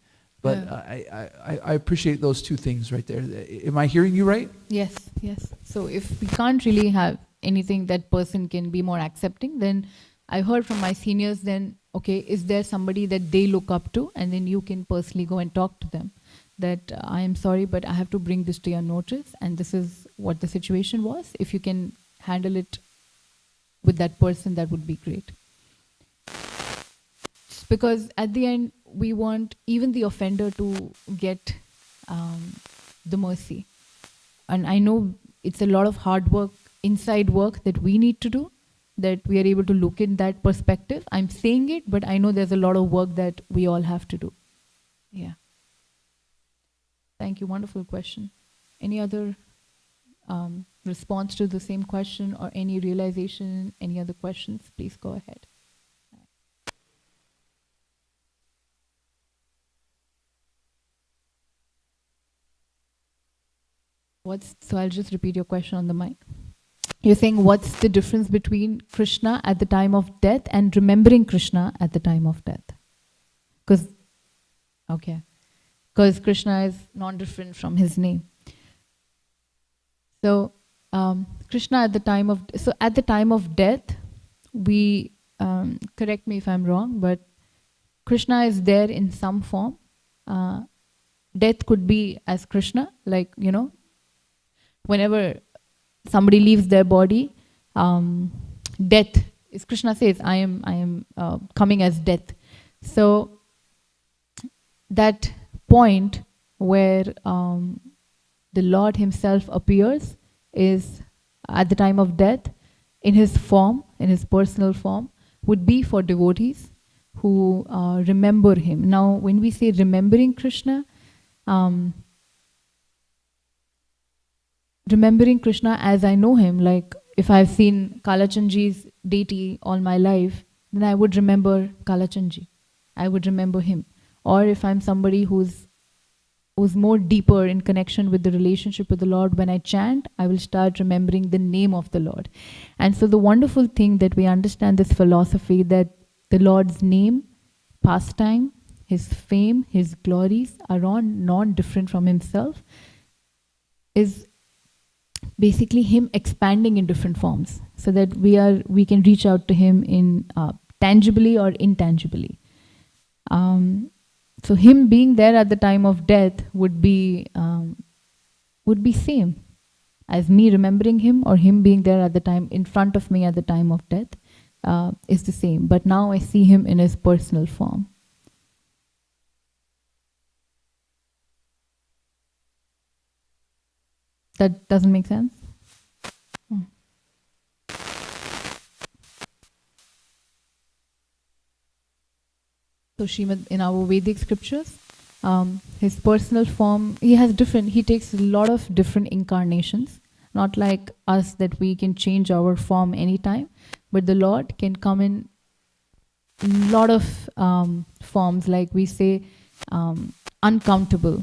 But I appreciate those two things right there. Am I hearing you right? Yes, yes. So if we can't really have anything that person can be more accepting, then I heard from my seniors then, okay, is there somebody that they look up to? And then you can personally go and talk to them. That I am sorry, but I have to bring this to your notice, and this is what the situation was. If you can handle it with that person, that would be great. Because at the end, we want even the offender to get the mercy. And I know it's a lot of hard work, inside work that we need to do, that we are able to look in that perspective. I'm saying it, but I know there's a lot of work that we all have to do. Yeah. Thank you. Wonderful question. Any other response to the same question or any realization, any other questions? Please go ahead. So I'll just repeat your question on the mic. You're saying what's the difference between Krishna at the time of death and remembering Krishna at the time of death? Because Krishna is non-different from his name. So Krishna at the time of death, we correct me if I'm wrong, but Krishna is there in some form. Death could be as Krishna, like whenever somebody leaves their body, death is Krishna says, I am coming as death. So that point where the Lord himself appears is at the time of death in his form, in his personal form, would be for devotees who remember him. Now, when we say remembering Krishna, remembering Krishna as I know him, like if I've seen Kalachandji's deity all my life, then I would remember Kalachandji. I would remember him. Or if I'm somebody who's more deeper in connection with the relationship with the Lord, when I chant, I will start remembering the name of the Lord. And so the wonderful thing that we understand this philosophy that the Lord's name, pastime, his fame, his glories are all non-different from himself, is basically him expanding in different forms, so that we can reach out to him in tangibly or intangibly. So him being there at the time of death would be same as me remembering him, or him being there at the time in front of me at the time of death is the same. But now I see him in his personal form. That doesn't make sense? So Srimad, in our Vedic scriptures, his personal form, he takes a lot of different incarnations, not like us that we can change our form anytime, but the Lord can come in a lot of forms, like we say, uncountable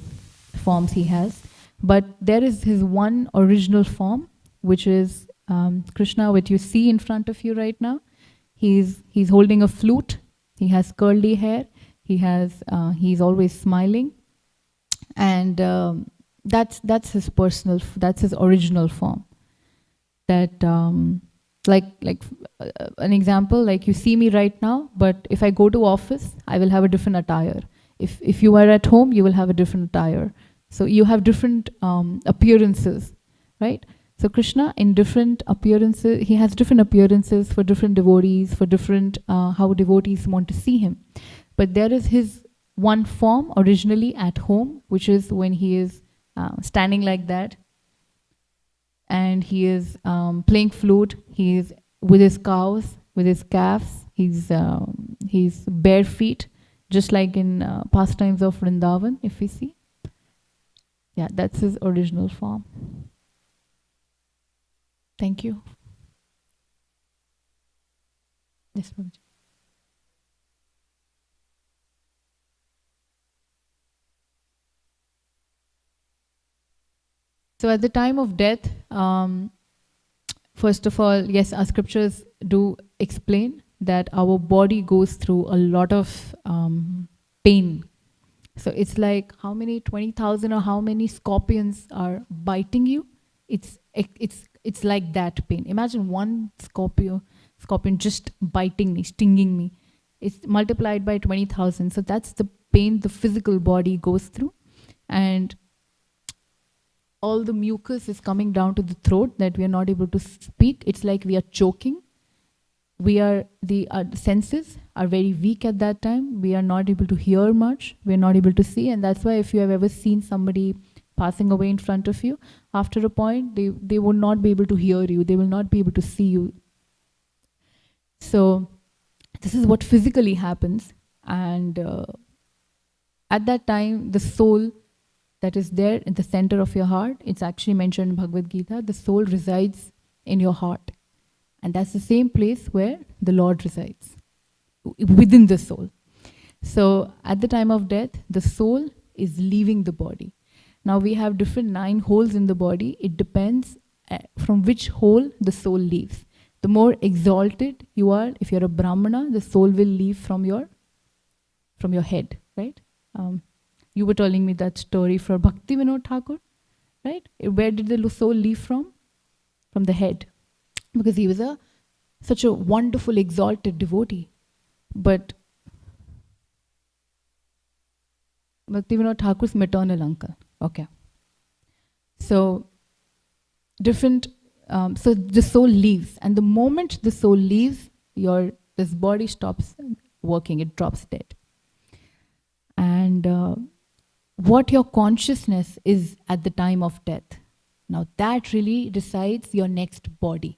forms he has. But there is his one original form, which is Krishna, what you see in front of you right now. He's holding a flute. He has curly hair. He's always smiling, and that's his original form. That an example, like you see me right now, but if I go to office, I will have a different attire. If you are at home, you will have a different attire. So you have different appearances, right? So Krishna in different appearances, he has different appearances for different devotees, for different how devotees want to see him. But there is his one form originally at home, which is when he is standing like that, and he is playing flute. He is with his cows, with his calves. He's bare feet, just like in pastimes of Vrindavan, if we see. Yeah, that's his original form. Thank you. Yes, Prabhuji. So at the time of death, first of all, yes, our scriptures do explain that our body goes through a lot of pain. So it's like how many 20,000 or how many scorpions are biting you? It's like that pain. Imagine one scorpion just biting me, stinging me. It's multiplied by 20,000. So that's the pain the physical body goes through. And all the mucus is coming down to the throat that we are not able to speak. It's like we are choking. The senses are very weak at that time. We are not able to hear much. We are not able to see. And that's why if you have ever seen somebody passing away in front of you, after a point, they will not be able to hear you. They will not be able to see you. So this is what physically happens. And at that time, the soul that is there in the center of your heart, it's actually mentioned in Bhagavad Gita, the soul resides in your heart. And that's the same place where the Lord resides, within the soul. So at the time of death, the soul is leaving the body. Now we have different 9 holes in the body. It depends from which hole the soul leaves. The more exalted you are, if you're a Brahmana, the soul will leave from your head, right? You were telling me that story for Bhakti Vinod Thakur, right? Where did the soul leave from? From the head. Because he was such a wonderful, exalted devotee. But Bhakti Vinod Thakur's maternal uncle. Okay. So different. So the soul leaves, and the moment the soul leaves, this body stops working. It drops dead. And what your consciousness is at the time of death, now that really decides your next body.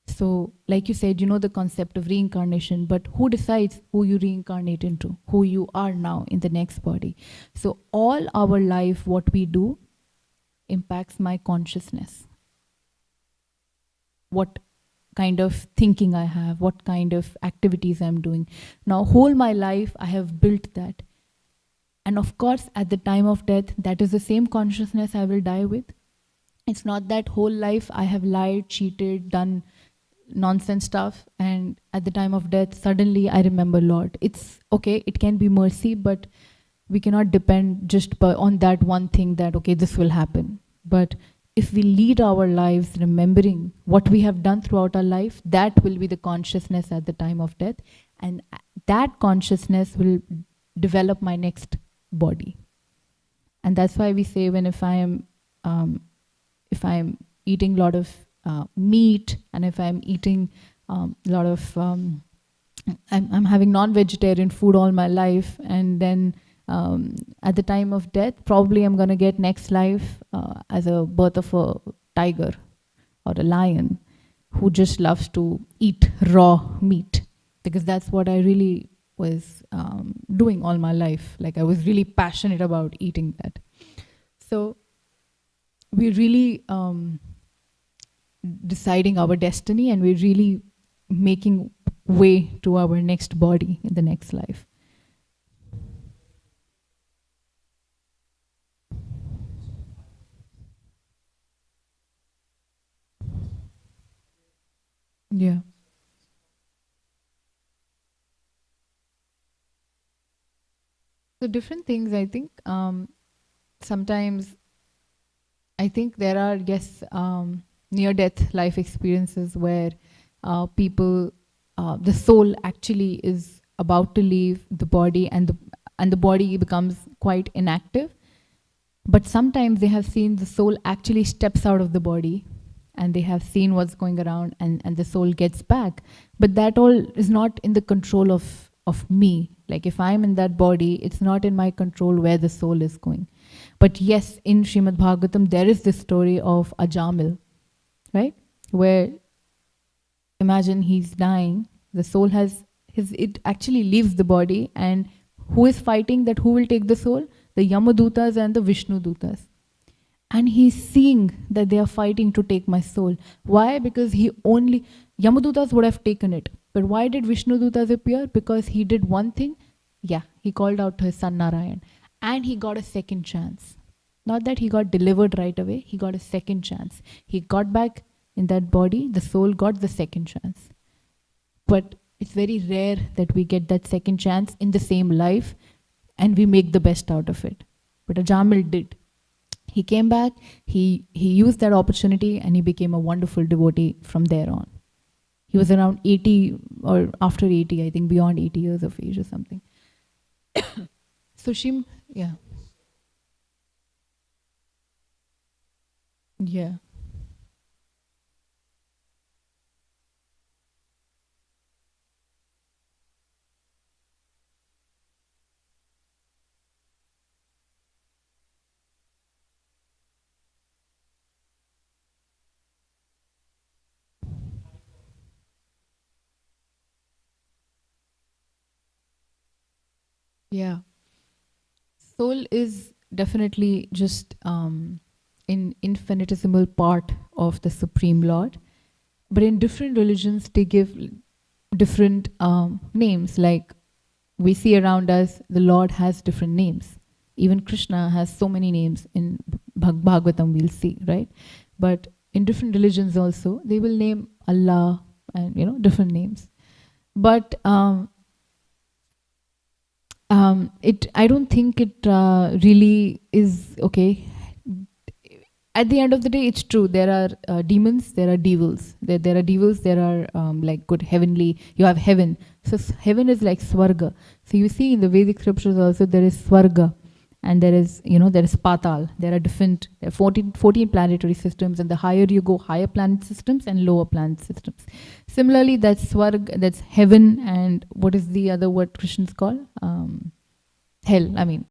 So, like you said, you know the concept of reincarnation, but who decides who you reincarnate into, who you are now in the next body? So, all our life, what we do, impacts my consciousness. What kind of thinking I have, what kind of activities I'm doing. Now, whole my life, I have built that. And of course, at the time of death, that is the same consciousness I will die with. It's not that whole life I have lied, cheated, done nonsense stuff, and at the time of death suddenly I remember Lord. It's okay, it can be mercy, but we cannot depend just on that one thing that okay, this will happen. But if we lead our lives remembering what we have done throughout our life, that will be the consciousness at the time of death, and that consciousness will develop my next body. And that's why we say if I am eating a lot of meat, and if I'm eating a lot of, I'm having non-vegetarian food all my life, and then at the time of death, probably I'm going to get next life as a birth of a tiger or a lion who just loves to eat raw meat, because that's what I really was doing all my life. Like I was really passionate about eating that. So we're really deciding our destiny, and we're really making way to our next body in the next life. Yeah. So different things, I think. Sometimes I think there are, yes, near-death life experiences where people, the soul actually is about to leave the body, and the body becomes quite inactive. But sometimes they have seen the soul actually steps out of the body, and they have seen what's going around, and the soul gets back. But that all is not in the control of me. Like if I'm in that body, it's not in my control where the soul is going. But yes, in Srimad Bhagavatam, there is this story of Ajamil, right? Where, imagine he's dying, the soul it actually leaves the body, and who is fighting that who will take the soul? The Yamadutas and the Vishnu Dutas. And he's seeing that they are fighting to take my soul. Why? Because Yamadutas would have taken it. But why did Vishnu Dutas appear? Because he did one thing. Yeah, he called out to his son Narayan. And he got a second chance. Not that he got delivered right away, he got a second chance. He got back in that body, the soul got the second chance. But it's very rare that we get that second chance in the same life and we make the best out of it. But Ajamil did. He came back, he used that opportunity, and he became a wonderful devotee from there on. He was around 80 or after 80, I think beyond 80 years of age or something. So yeah. Yeah. Yeah. Soul is definitely just an infinitesimal part of the Supreme Lord. But in different religions, they give different names. Like we see around us, the Lord has different names. Even Krishna has so many names in Bhagavatam, we'll see, right? But in different religions also, they will name Allah and different names. But I don't think it really is okay. At the end of the day, it's true. There are demons, there are devils. There are devils, there are like good heavenly. You have heaven. So heaven is like Swarga. So you see in the Vedic scriptures also there is Swarga. And there is Patal. There are 14 planetary systems, and the higher you go, higher planet systems and lower planet systems. Similarly, that's Swarg, that's heaven, and what is the other word Christians call? Hell. I mean,